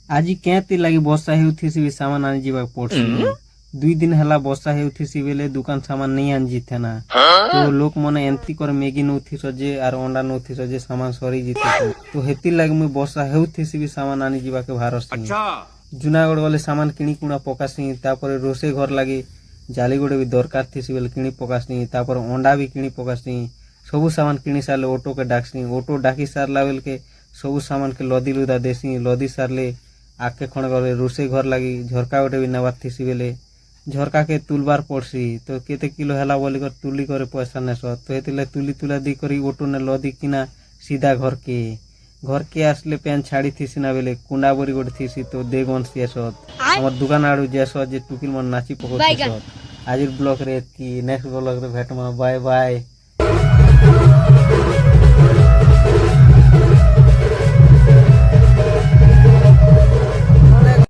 आज केती लगी बर्षा हेउथिसी भी सामान आनी जीवा पड़सी 2 दिन हला बर्षा हेउथिसी बेले दुकान सामान नहीं आनी जीते ना तो लोक मने एंती कर मैगी नउथि सजे आर अंडा नउथि सजे सामान सरी जीते तो हेती लगी मुई बर्षा हेउथिसी भी सामान आनी जीवा के भारसी जूनागढ़ गले सामान किणी कुणा पकासी तापर रोसे घर लगी जाली गोड़े भी दरकार थी बेले किणी पकासी तापर अंडा भी किणी पकासी सबू सामान किणी सारले ऑटो के डाकसी ऑटो डाकी सारला बेल के सबू सामान के लदी लुदा देसी लदी सारले आके खण गले रोसे घर लगी झरका गोटे भी नबार थी बेले झरका के तुलबार पड़सी तो केते किलो हैला बोली कर तुली करे पैसा नेस तो हेतिले तुली तुला दी करी ऑटो ने लदी किना सीधा घर के आसले पैन छाड़ी थीसी ना बेले कुंडा बोरी गोटे थीसी तो दे गनसी एसत हमर दुकान आड़ू जेसत जे टुकिल मन नाची पकोत आज ब्लॉग रे की नेक्स्ट ब्लॉग रे भेट बाय बाय।